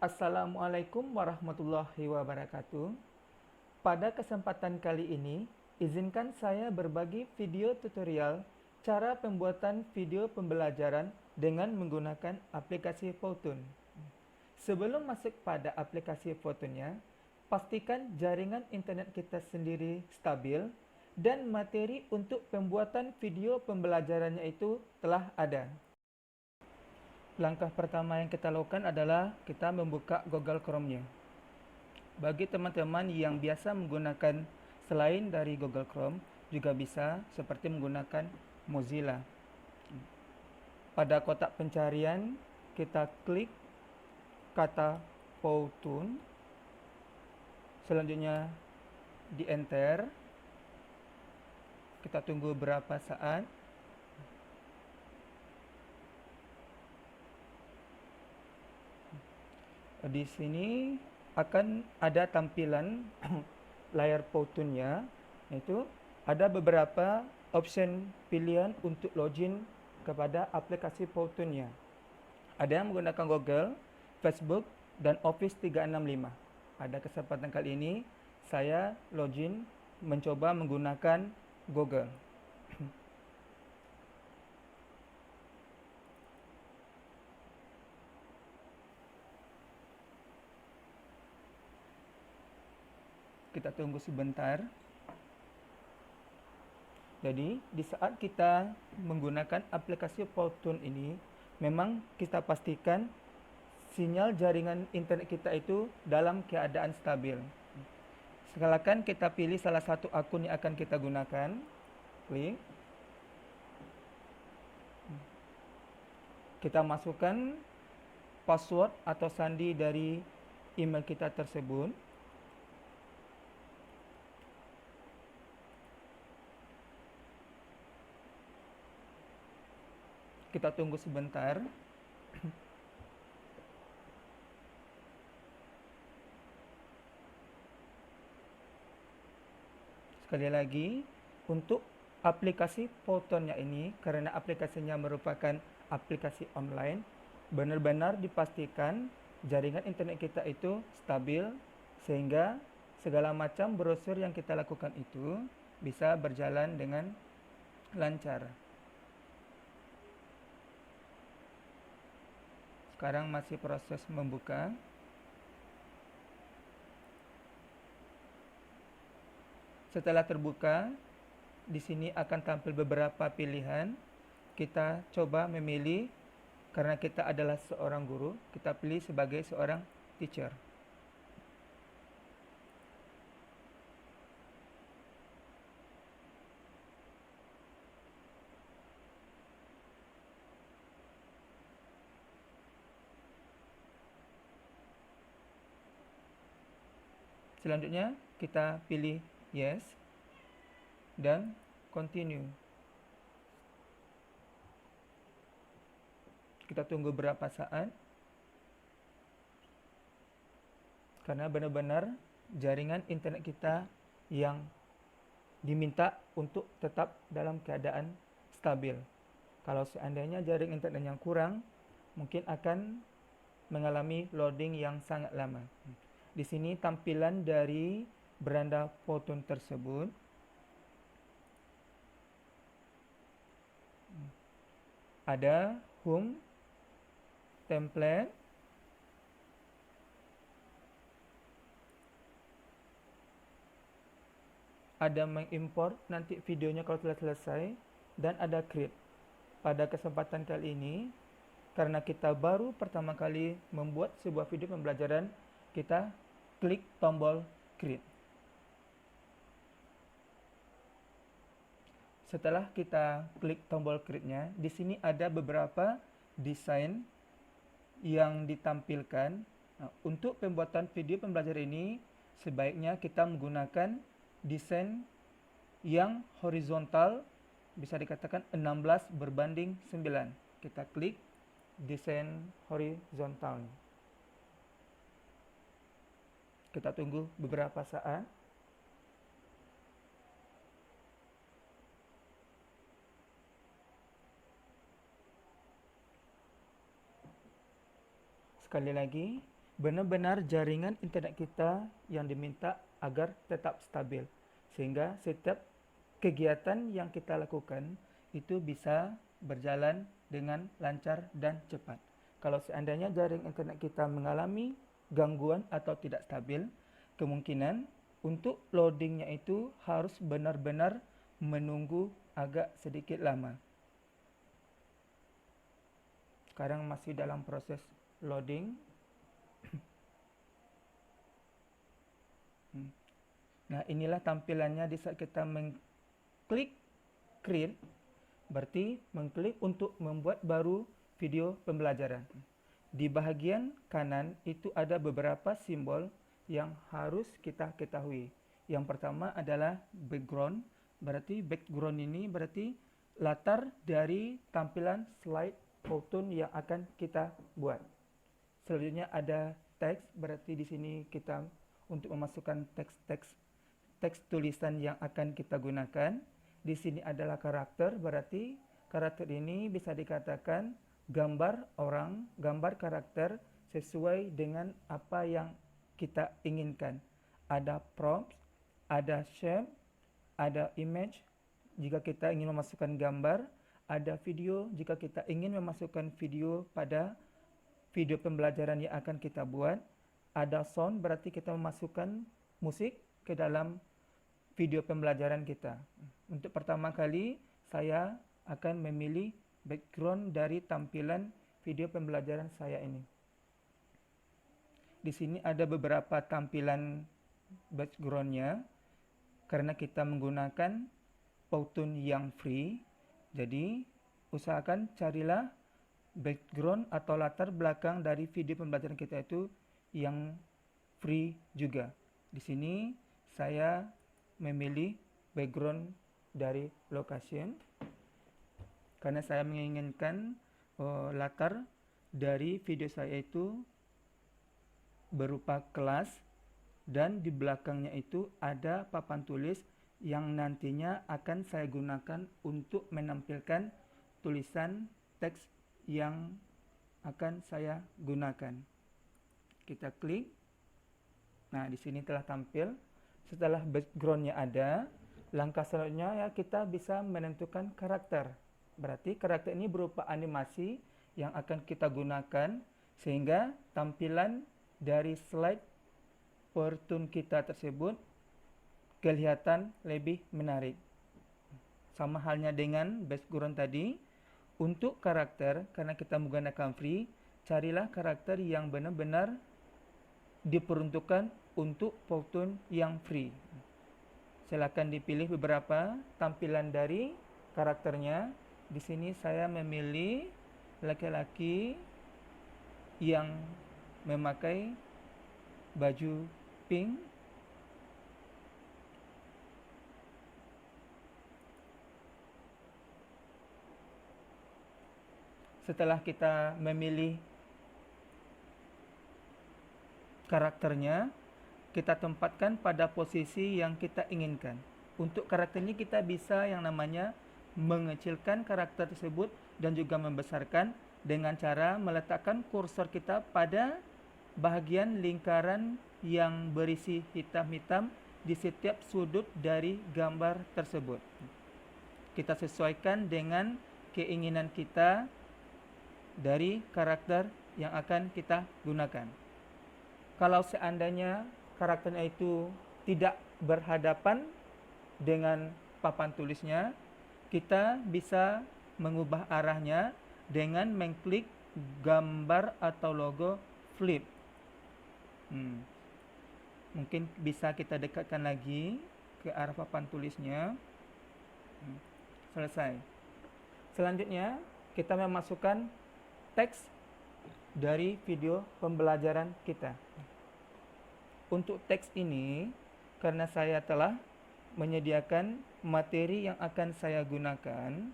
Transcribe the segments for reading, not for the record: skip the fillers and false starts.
Assalamualaikum warahmatullahi wabarakatuh. Pada kesempatan kali ini, izinkan saya berbagi video tutorial cara pembuatan video pembelajaran dengan menggunakan aplikasi Powtoon. Sebelum masuk pada aplikasi Powtoonnya, pastikan jaringan internet kita sendiri stabil dan materi untuk pembuatan video pembelajarannya itu telah ada. Langkah pertama yang kita lakukan adalah kita membuka Google Chrome-nya. Bagi teman-teman yang biasa menggunakan selain dari Google Chrome, juga bisa seperti menggunakan Mozilla. Pada kotak pencarian, kita klik kata Powtoon. Selanjutnya di enter. Kita tunggu beberapa saat. Di sini akan ada tampilan layar Powtoon-nya, yaitu ada beberapa option pilihan untuk login kepada aplikasi Powtoon-nya. Ada yang menggunakan Google, Facebook, dan Office 365. Pada kesempatan kali ini, saya login mencoba menggunakan Google. Kita tunggu sebentar. Jadi, di saat kita menggunakan aplikasi Powtoon ini, memang kita pastikan sinyal jaringan internet kita itu dalam keadaan stabil. Silakan kita pilih salah satu akun yang akan kita gunakan. Klik. Kita masukkan password atau sandi dari email kita tersebut. Kita tunggu sebentar. Sekali lagi, untuk aplikasi Powtoon-nya ini, karena aplikasinya merupakan aplikasi online, benar-benar dipastikan jaringan internet kita itu stabil, sehingga segala macam browser yang kita lakukan itu bisa berjalan dengan lancar. Sekarang masih proses membuka. Setelah terbuka, di sini akan tampil beberapa pilihan. Kita coba memilih, karena kita adalah seorang guru, kita pilih sebagai seorang teacher. Selanjutnya, kita pilih yes dan continue. Kita tunggu berapa saat, karena benar-benar jaringan internet kita yang diminta untuk tetap dalam keadaan stabil. Kalau seandainya jaring internet yang kurang, mungkin akan mengalami loading yang sangat lama. Di sini tampilan dari beranda Powtoon tersebut. Ada home, template, ada mengimport nanti videonya kalau sudah selesai, dan ada create. Pada kesempatan kali ini, karena kita baru pertama kali membuat sebuah video pembelajaran, kita klik tombol create. Setelah kita klik tombol create-nya, di sini ada beberapa desain yang ditampilkan. Nah, untuk pembuatan video pembelajaran ini, sebaiknya kita menggunakan desain yang horizontal, bisa dikatakan 16:9. Kita klik desain horizontal. Kita tunggu beberapa saat. Sekali lagi, benar-benar jaringan internet kita yang diminta agar tetap stabil, sehingga setiap kegiatan yang kita lakukan itu bisa berjalan dengan lancar dan cepat. Kalau seandainya jaring internet kita mengalami gangguan atau tidak stabil, kemungkinan untuk loadingnya itu harus benar-benar menunggu agak sedikit lama. Sekarang masih dalam proses loading. Nah, inilah tampilannya di saat kita mengklik create, berarti mengklik untuk membuat baru video pembelajaran. Di bahagian kanan itu ada beberapa simbol yang harus kita ketahui. Yang pertama adalah background, berarti background ini berarti latar dari tampilan slide PowerPoint yang akan kita buat. Selanjutnya ada teks, berarti di sini kita untuk memasukkan teks tulisan yang akan kita gunakan. Di sini adalah karakter, berarti karakter ini bisa dikatakan gambar orang, gambar karakter sesuai dengan apa yang kita inginkan. Ada prompts, ada shape, ada image jika kita ingin memasukkan gambar, ada video jika kita ingin memasukkan video pada video pembelajaran yang akan kita buat, ada sound berarti kita memasukkan musik ke dalam video pembelajaran kita. Untuk pertama kali saya akan memilih background dari tampilan video pembelajaran saya ini. Di sini ada beberapa tampilan backgroundnya karena kita menggunakan PowerPoint yang free. Jadi usahakan carilah background atau latar belakang dari video pembelajaran kita itu yang free juga. Di sini saya memilih background dari location karena saya menginginkan latar dari video saya itu berupa kelas dan di belakangnya itu ada papan tulis yang nantinya akan saya gunakan untuk menampilkan tulisan teks yang akan saya gunakan. Kita klik. Nah, di sini telah tampil. Setelah backgroundnya ada, langkah selanjutnya ya kita bisa menentukan karakter. Berarti karakter ini berupa animasi yang akan kita gunakan sehingga tampilan dari slide PowerPoint kita tersebut kelihatan lebih menarik. Sama halnya dengan background tadi, untuk karakter karena kita menggunakan free, carilah karakter yang benar-benar diperuntukkan untuk PowerPoint yang free. Silakan dipilih beberapa tampilan dari karakternya. Di sini saya memilih laki-laki yang memakai baju pink. Setelah kita memilih karakternya, kita tempatkan pada posisi yang kita inginkan. Untuk karakter ini kita bisa yang namanya mengecilkan karakter tersebut dan juga membesarkan dengan cara meletakkan kursor kita pada bahagian lingkaran yang berisi hitam-hitam di setiap sudut dari gambar tersebut. Kita sesuaikan dengan keinginan kita dari karakter yang akan kita gunakan. Kalau seandainya karakternya itu tidak berhadapan dengan papan tulisnya, kita bisa mengubah arahnya dengan mengklik gambar atau logo flip. Mungkin bisa kita dekatkan lagi ke arah papan tulisnya. Selesai. Selanjutnya kita memasukkan teks dari video pembelajaran kita. Untuk teks ini, karena saya telah menyediakan materi yang akan saya gunakan,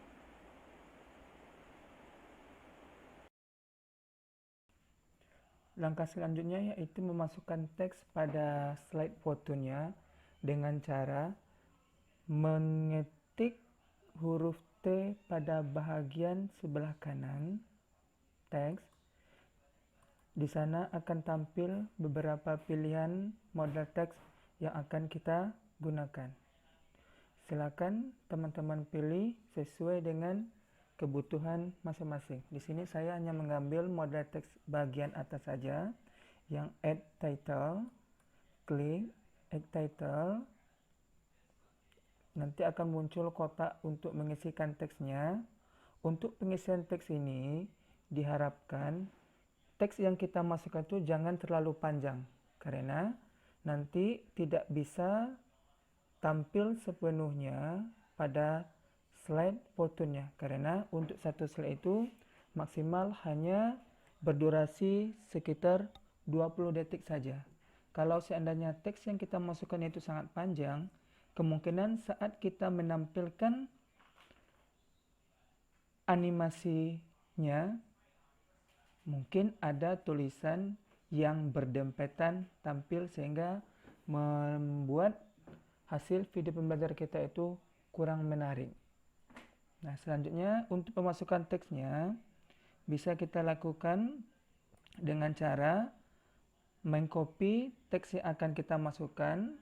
langkah selanjutnya yaitu memasukkan teks pada slide fotonya dengan cara mengetik huruf T pada bahagian sebelah kanan teks. Di sana akan tampil beberapa pilihan model teks yang akan kita gunakan. Silakan teman-teman pilih sesuai dengan kebutuhan masing-masing. Di sini saya hanya mengambil model teks bagian atas saja, yang add title, klik add title, nanti akan muncul kotak untuk mengisikan teksnya. Untuk pengisian teks ini diharapkan teks yang kita masukkan itu jangan terlalu panjang, karena nanti tidak bisa tampil sepenuhnya pada slide fotonya, karena untuk satu slide itu maksimal hanya berdurasi sekitar 20 detik saja. Kalau seandainya teks yang kita masukkan itu sangat panjang, kemungkinan saat kita menampilkan animasinya mungkin ada tulisan yang berdempetan tampil sehingga membuat hasil video pembelajaran kita itu kurang menarik. Nah, selanjutnya untuk pemasukan teksnya bisa kita lakukan dengan cara mengcopy teks yang akan kita masukkan.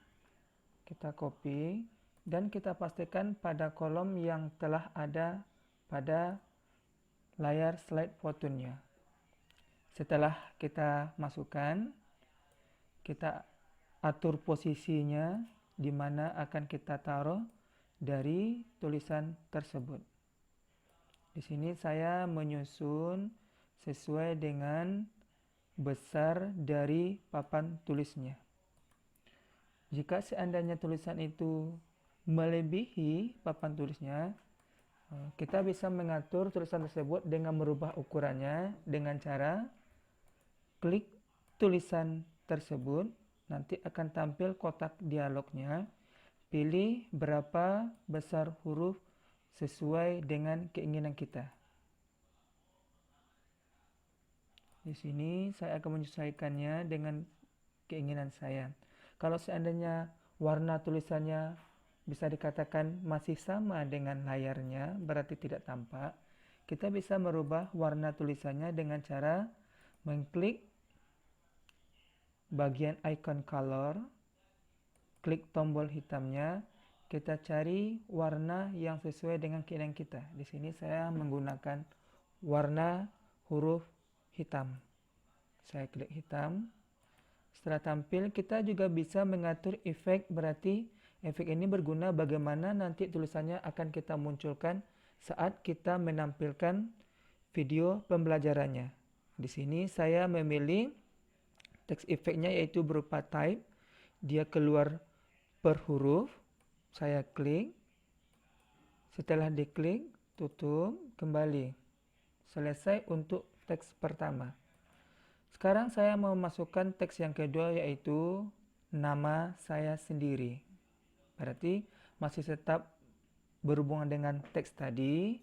Kita copy dan kita pastikan pada kolom yang telah ada pada layar slide fotonya. Setelah kita masukkan, kita atur posisinya di mana akan kita taruh dari tulisan tersebut. Di sini saya menyusun sesuai dengan besar dari papan tulisnya. Jika seandainya tulisan itu melebihi papan tulisnya, kita bisa mengatur tulisan tersebut dengan merubah ukurannya dengan cara klik tulisan tersebut, nanti akan tampil kotak dialognya. Pilih berapa besar huruf sesuai dengan keinginan kita. Di sini saya akan menyesuaikannya dengan keinginan saya. Kalau seandainya warna tulisannya bisa dikatakan masih sama dengan layarnya, berarti tidak tampak, kita bisa merubah warna tulisannya dengan cara mengklik bagian icon color, klik tombol hitamnya, kita cari warna yang sesuai dengan keinginan kita. Di sini saya menggunakan warna huruf hitam. Saya klik hitam. Setelah tampil, kita juga bisa mengatur efek, berarti efek ini berguna bagaimana nanti tulisannya akan kita munculkan saat kita menampilkan video pembelajarannya. Di sini saya memilih teks efeknya yaitu berupa type, dia keluar per huruf, saya klik, setelah diklik, tutup, kembali. Selesai untuk teks pertama. Sekarang saya mau masukkan teks yang kedua yaitu nama saya sendiri. Berarti masih tetap berhubungan dengan teks tadi.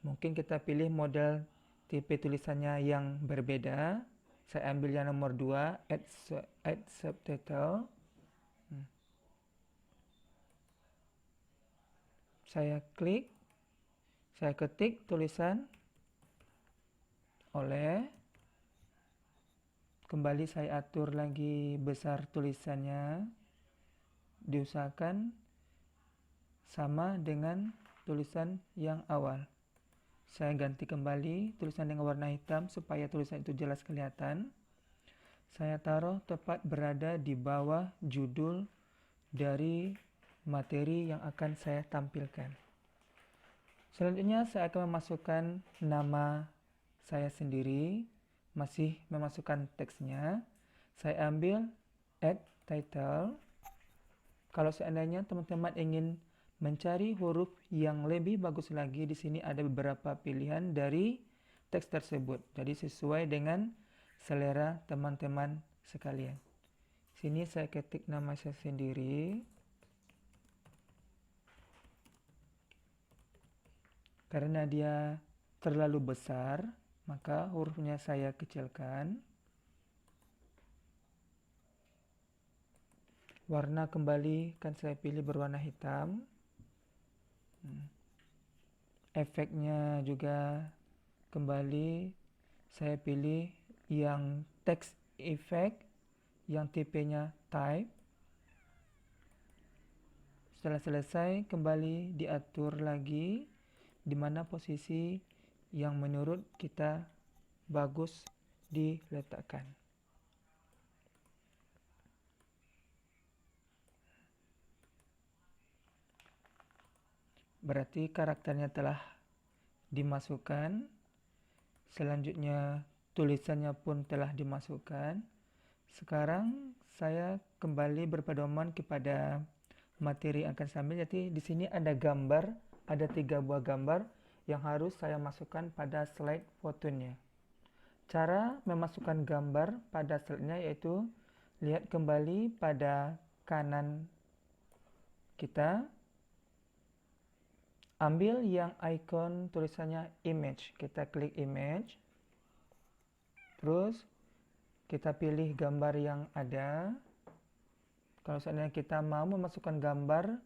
Mungkin kita pilih model tipe tulisannya yang berbeda. Saya ambil yang nomor 2, add subtitle. Saya klik, saya ketik tulisan oleh, kembali saya atur lagi besar tulisannya, diusahakan sama dengan tulisan yang awal. Saya ganti kembali tulisan dengan warna hitam supaya tulisan itu jelas kelihatan. Saya taruh tepat berada di bawah judul dari materi yang akan saya tampilkan. Selanjutnya saya akan memasukkan nama saya sendiri, masih memasukkan teksnya. Saya ambil add title. Kalau seandainya teman-teman ingin mencari huruf yang lebih bagus lagi, di sini ada beberapa pilihan dari teks tersebut. Jadi sesuai dengan selera teman-teman sekalian. Sini saya ketik nama saya sendiri. Karena dia terlalu besar, maka hurufnya saya kecilkan. Warna kembali kan saya pilih berwarna hitam. Efeknya juga kembali saya pilih yang text effect yang tipenya type. Setelah selesai, kembali diatur lagi di mana posisi yang menurut kita bagus diletakkan. Berarti karakternya telah dimasukkan. Selanjutnya tulisannya pun telah dimasukkan. Sekarang saya kembali berpedoman kepada materi yang akan saya ambil. Jadi di sini ada gambar, ada 3 buah gambar yang harus saya masukkan pada slide fotonya. Cara memasukkan gambar pada slide-nya yaitu lihat kembali pada kanan kita. Ambil yang icon tulisannya image. Kita klik image. Terus kita pilih gambar yang ada. Kalau seandainya kita mau memasukkan gambar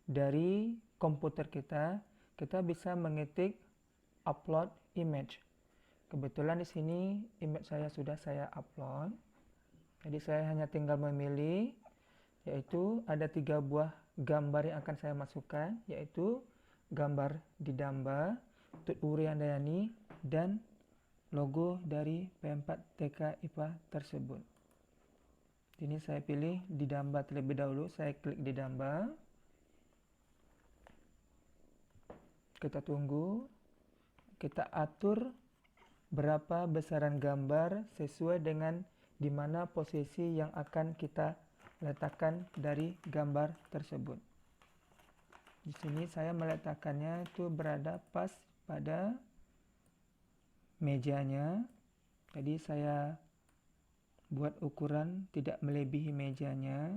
dari komputer kita bisa mengetik upload image. Kebetulan di sini image saya sudah saya upload. Jadi saya hanya tinggal memilih, yaitu ada 3 buah gambar yang akan saya masukkan, yaitu gambar Didamba, Tut Wuri Handayani, dan logo dari P4TK IPA tersebut. Ini saya pilih Didamba terlebih dahulu, saya klik Didamba. Kita tunggu, kita atur berapa besaran gambar sesuai dengan di mana posisi yang akan kita letakkan dari gambar tersebut. Di sini saya meletakkannya itu berada pas pada mejanya. Jadi saya buat ukuran tidak melebihi mejanya.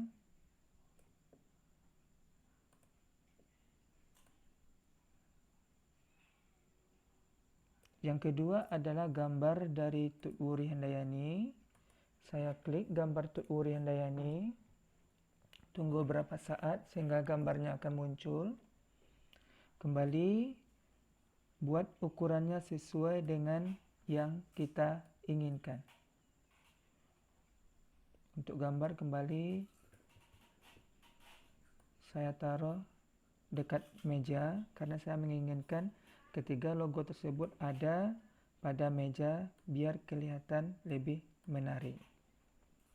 Yang kedua adalah gambar dari Tut Wuri Handayani. Saya klik gambar Tut Wuri Handayani. Tunggu beberapa saat sehingga gambarnya akan muncul. Kembali buat ukurannya sesuai dengan yang kita inginkan. Untuk gambar kembali saya taruh dekat meja karena saya menginginkan ketiga logo tersebut ada pada meja biar kelihatan lebih menarik.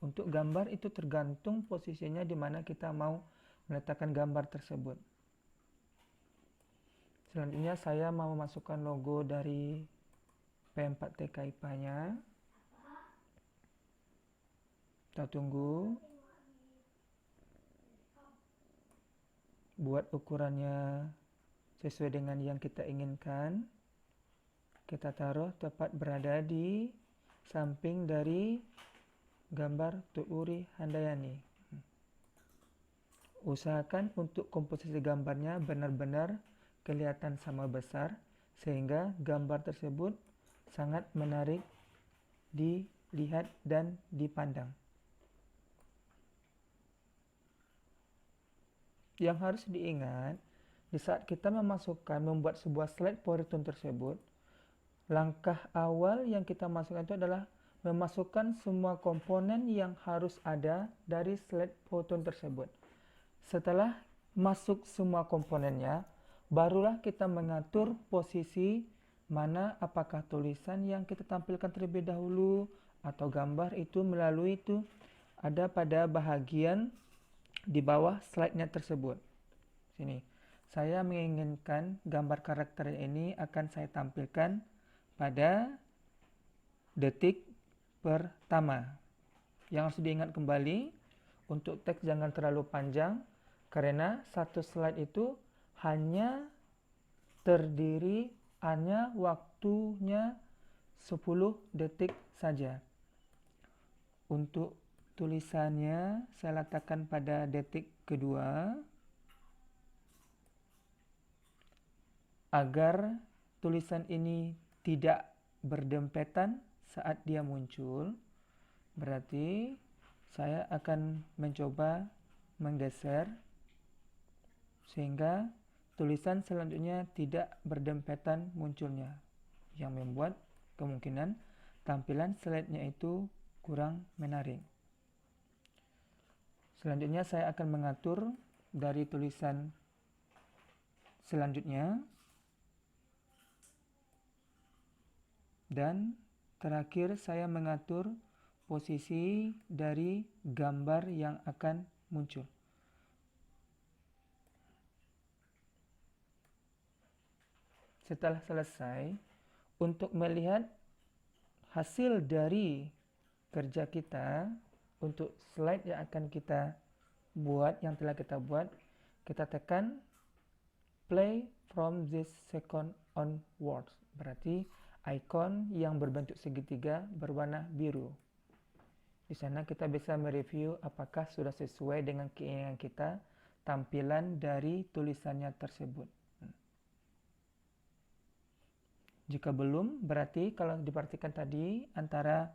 Untuk gambar itu tergantung posisinya di mana kita mau meletakkan gambar tersebut. Selanjutnya saya mau memasukkan logo dari P4TK IPA-nya. Kita tunggu. Buat ukurannya sesuai dengan yang kita inginkan. Kita taruh tepat berada di samping dari gambar Tut Wuri Handayani. Usahakan untuk komposisi gambarnya benar-benar kelihatan sama besar sehingga gambar tersebut sangat menarik dilihat dan dipandang. Yang harus diingat, di saat kita membuat sebuah slide PowerPoint tersebut, langkah awal yang kita masukkan itu adalah memasukkan semua komponen yang harus ada dari slide PowerPoint tersebut. Setelah masuk semua komponennya, barulah kita mengatur posisi mana apakah tulisan yang kita tampilkan terlebih dahulu atau gambar itu melalui itu ada pada bahagian di bawah slide-nya tersebut. Sini, saya menginginkan gambar karakter ini akan saya tampilkan pada detik pertama. Yang harus diingat kembali, untuk teks jangan terlalu panjang karena satu slide itu hanya waktunya 10 detik saja. Untuk tulisannya saya letakkan pada detik kedua agar tulisan ini tidak berdempetan saat dia muncul. Berarti saya akan mencoba menggeser sehingga tulisan selanjutnya tidak berdempetan munculnya, yang membuat kemungkinan tampilan slide-nya itu kurang menarik. Selanjutnya saya akan mengatur dari tulisan selanjutnya. Dan terakhir saya mengatur posisi dari gambar yang akan muncul. Setelah selesai, untuk melihat hasil dari kerja kita, untuk slide yang akan kita buat, yang telah kita buat, kita tekan play from this second onwards. Berarti ikon yang berbentuk segitiga berwarna biru. Di sana kita bisa mereview apakah sudah sesuai dengan keinginan kita tampilan dari tulisannya tersebut. Jika belum, berarti kalau diperhatikan tadi antara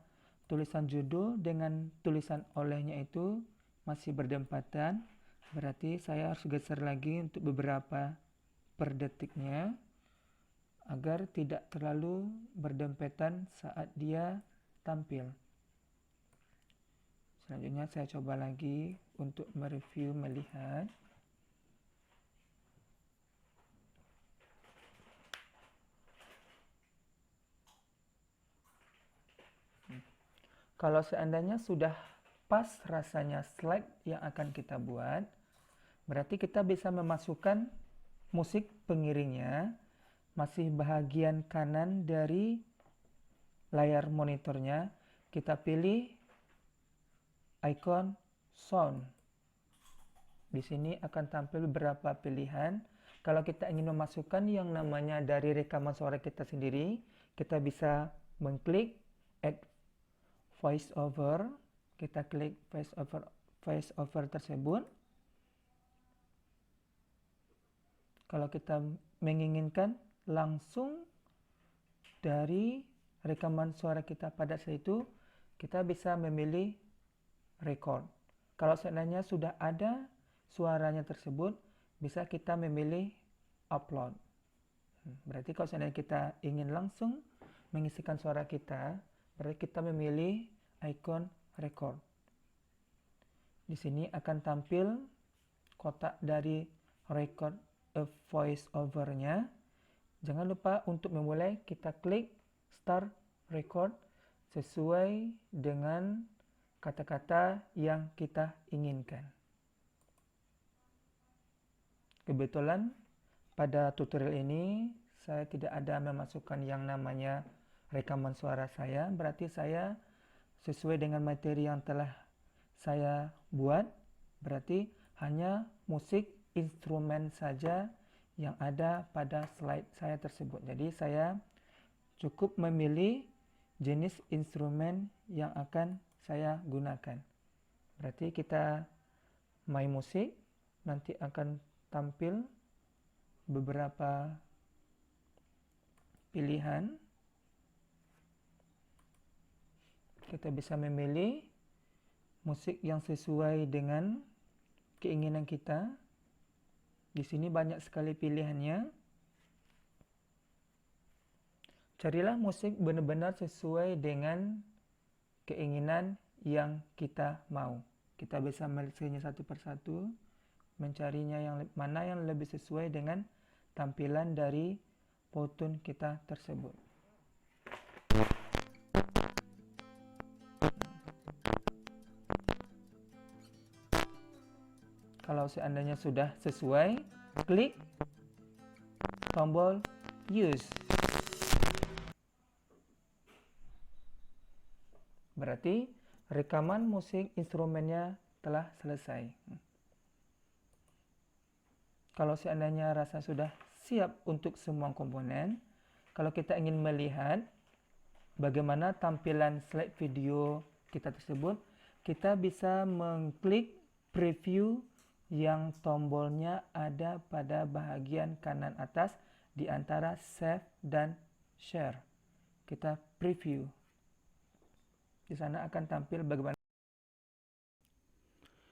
tulisan judul dengan tulisan olehnya itu masih berdempatan, berarti saya harus geser lagi untuk beberapa per detiknya agar tidak terlalu berdempetan saat dia tampil. Selanjutnya saya coba lagi untuk mereview melihat. Kalau seandainya sudah pas rasanya slide yang akan kita buat, berarti kita bisa memasukkan musik pengiringnya, masih bahagian kanan dari layar monitornya, kita pilih icon sound. Di sini akan tampil beberapa pilihan. Kalau kita ingin memasukkan yang namanya dari rekaman suara kita sendiri, kita bisa mengklik add voice over. Kita klik voice over tersebut. Kalau kita menginginkan langsung dari rekaman suara kita pada saat itu, kita bisa memilih record. Kalau seandainya sudah ada suaranya tersebut, bisa kita memilih upload. Berarti kalau seandainya kita ingin langsung mengisikan suara kita, berarti kita memilih icon record. Di sini akan tampil kotak dari record a voice over-nya. Jangan lupa untuk memulai kita klik start record sesuai dengan kata-kata yang kita inginkan. Kebetulan pada tutorial ini saya tidak ada memasukkan yang namanya rekaman suara saya, berarti saya sesuai dengan materi yang telah saya buat, berarti hanya musik instrumen saja yang ada pada slide saya tersebut. Jadi saya cukup memilih jenis instrumen yang akan saya gunakan. Berarti kita main musik, nanti akan tampil beberapa pilihan. Kita bisa memilih musik yang sesuai dengan keinginan kita. Di sini banyak sekali pilihannya. Carilah musik benar-benar sesuai dengan keinginan yang kita mau. Kita bisa melisihnya satu persatu, mencarinya yang mana yang lebih sesuai dengan tampilan dari potun kita tersebut. Kalau seandainya sudah sesuai, klik tombol use. Berarti rekaman musik instrumennya telah selesai. Kalau seandainya rasa sudah siap untuk semua komponen, kalau kita ingin melihat bagaimana tampilan slide video kita tersebut, kita bisa mengklik preview yang tombolnya ada pada bahagian kanan atas di antara save dan share. Kita preview. Di sana akan tampil bagaimana.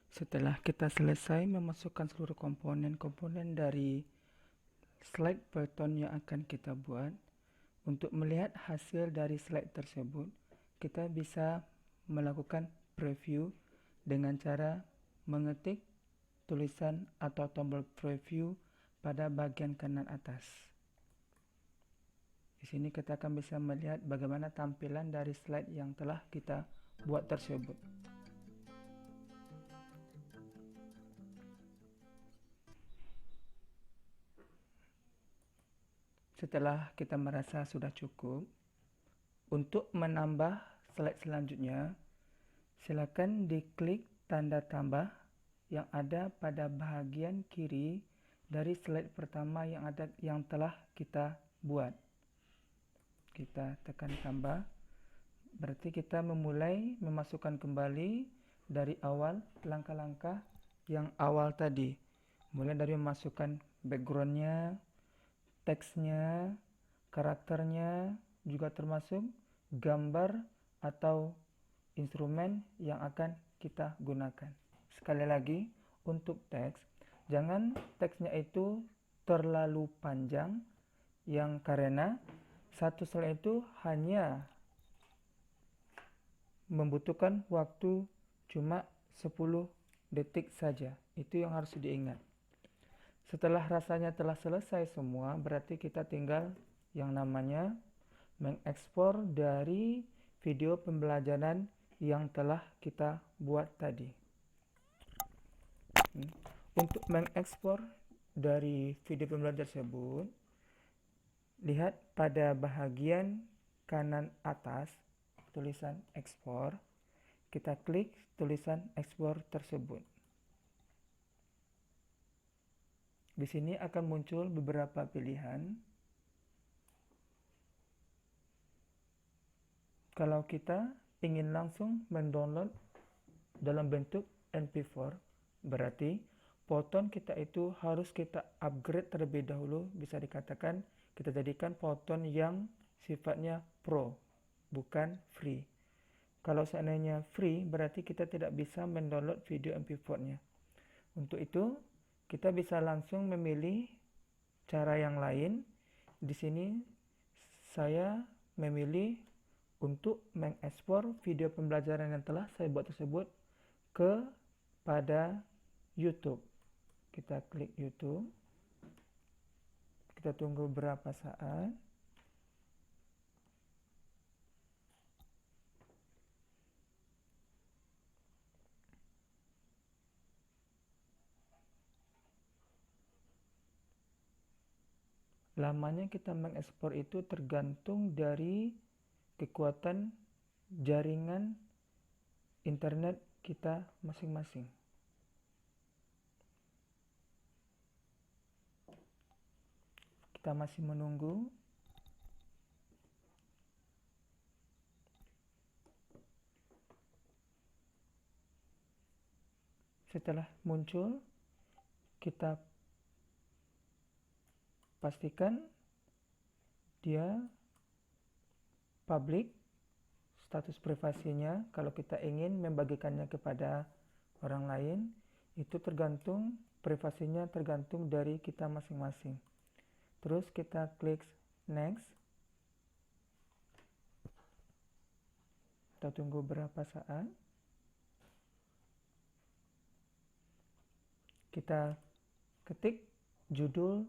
Setelah kita selesai memasukkan seluruh komponen-komponen dari slide Python yang akan kita buat, untuk melihat hasil dari slide tersebut, kita bisa melakukan preview dengan cara mengetik tulisan atau tombol preview pada bagian kanan atas. Di sini kita akan bisa melihat bagaimana tampilan dari slide yang telah kita buat tersebut. Setelah kita merasa sudah cukup, untuk menambah slide selanjutnya, silakan diklik tanda tambah yang ada pada bahagian kiri dari slide pertama yang telah kita buat. Kita tekan tambah, berarti kita memulai memasukkan kembali dari awal langkah-langkah yang awal tadi. Mulai dari memasukkan backgroundnya, teksnya, karakternya, juga termasuk gambar atau instrumen yang akan kita gunakan. Sekali lagi, untuk teks, jangan teksnya itu terlalu panjang, yang karena satu slide itu hanya membutuhkan waktu cuma 10 detik saja. Itu yang harus diingat. Setelah rasanya telah selesai semua, berarti kita tinggal yang namanya mengekspor dari video pembelajaran yang telah kita buat tadi. Untuk mengekspor dari video pembelajaran tersebut, lihat pada bahagian kanan atas tulisan ekspor, kita klik tulisan ekspor tersebut. Di sini akan muncul beberapa pilihan. Kalau kita ingin langsung mendownload dalam bentuk MP4, berarti Photon kita itu harus kita upgrade terlebih dahulu. Bisa dikatakan kita jadikan Photon yang sifatnya Pro, bukan free. Kalau seandainya free, berarti kita tidak bisa mendownload video MP4-nya. Untuk itu, kita bisa langsung memilih cara yang lain. Di sini saya memilih untuk mengekspor video pembelajaran yang telah saya buat tersebut kepada YouTube. Kita klik YouTube. Kita tunggu beberapa saat. Lamanya kita mengekspor itu tergantung dari kekuatan jaringan internet kita masing-masing. Kita masih menunggu. Setelah muncul, kita pastikan dia public, status privasinya. Kalau kita ingin membagikannya kepada orang lain, itu tergantung, privasinya tergantung dari kita masing-masing. Terus kita klik next. Kita tunggu berapa saat. Kita ketik judul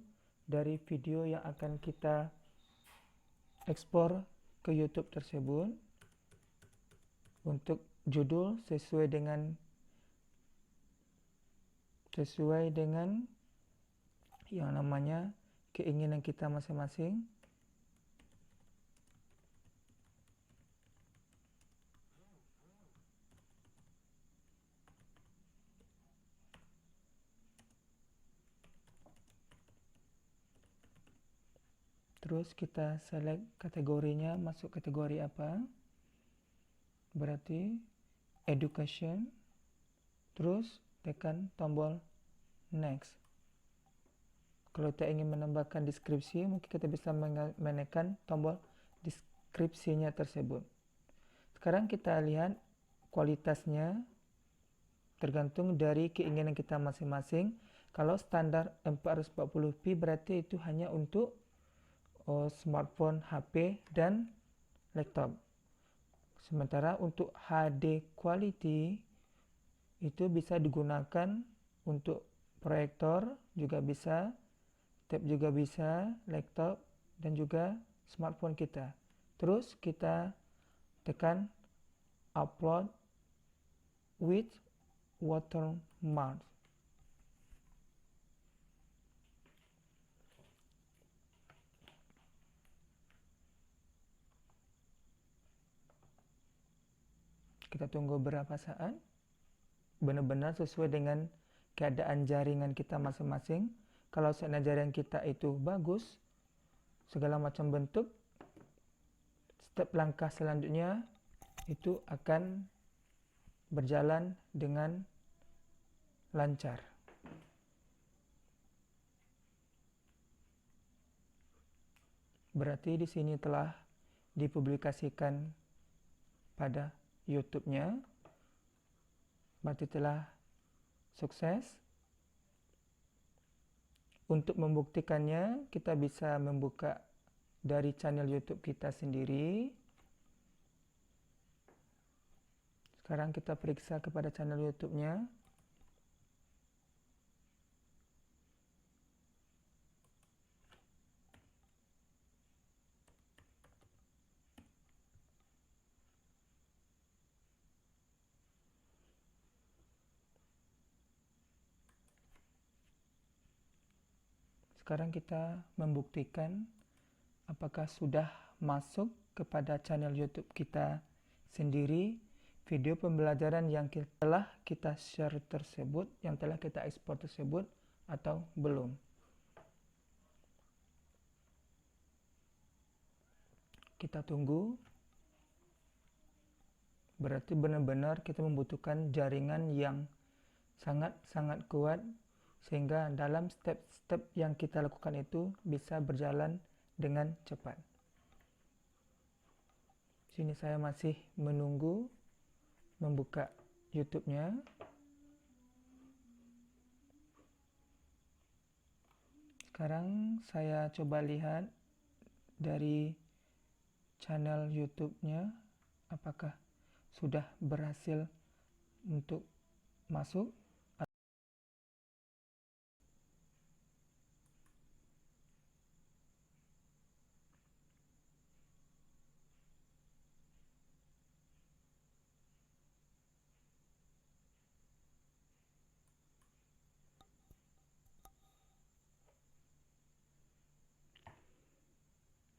dari video yang akan kita ekspor ke YouTube tersebut. Untuk judul sesuai dengan yang namanya keinginan kita masing-masing. Terus kita select kategorinya, masuk kategori apa. Berarti education. Terus tekan tombol next. Kalau kita ingin menambahkan deskripsi, mungkin kita bisa menekan tombol deskripsinya tersebut. Sekarang kita lihat kualitasnya tergantung dari keinginan kita masing-masing. Kalau standar 440p berarti itu hanya untuk smartphone, HP, dan laptop. Sementara untuk HD quality itu bisa digunakan untuk proyektor juga bisa, tab juga bisa, laptop dan juga smartphone kita. Terus kita tekan upload with watermark. Kita tunggu beberapa saat, benar-benar sesuai dengan keadaan jaringan kita masing-masing. Kalau seandainya jaringan kita itu bagus, segala macam bentuk, step langkah selanjutnya itu akan berjalan dengan lancar. Berarti di sini telah dipublikasikan pada YouTube-nya, berarti telah sukses. Untuk membuktikannya, kita bisa membuka dari channel YouTube kita sendiri. Sekarang kita periksa kepada channel YouTube-nya. Sekarang kita membuktikan apakah sudah masuk kepada channel YouTube kita sendiri video pembelajaran yang telah kita share tersebut, yang telah kita ekspor tersebut, atau belum. Kita tunggu. Berarti benar-benar kita membutuhkan jaringan yang sangat-sangat kuat sehingga dalam step-step yang kita lakukan itu bisa berjalan dengan cepat. Sini saya masih menunggu membuka YouTube-nya. Sekarang saya coba lihat dari channel YouTube-nya apakah sudah berhasil untuk masuk.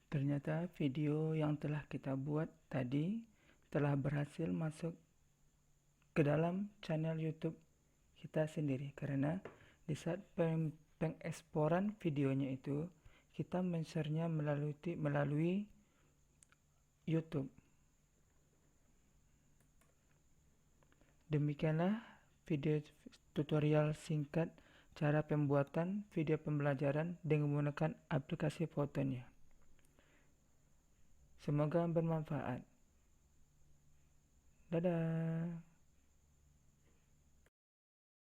Ternyata video yang telah kita buat tadi telah berhasil masuk ke dalam channel YouTube kita sendiri, karena di saat pengeksporan videonya itu kita men-share-nya melalui YouTube. Demikianlah video tutorial singkat cara pembuatan video pembelajaran dengan menggunakan aplikasi Fotonya. Semoga bermanfaat. Dadah.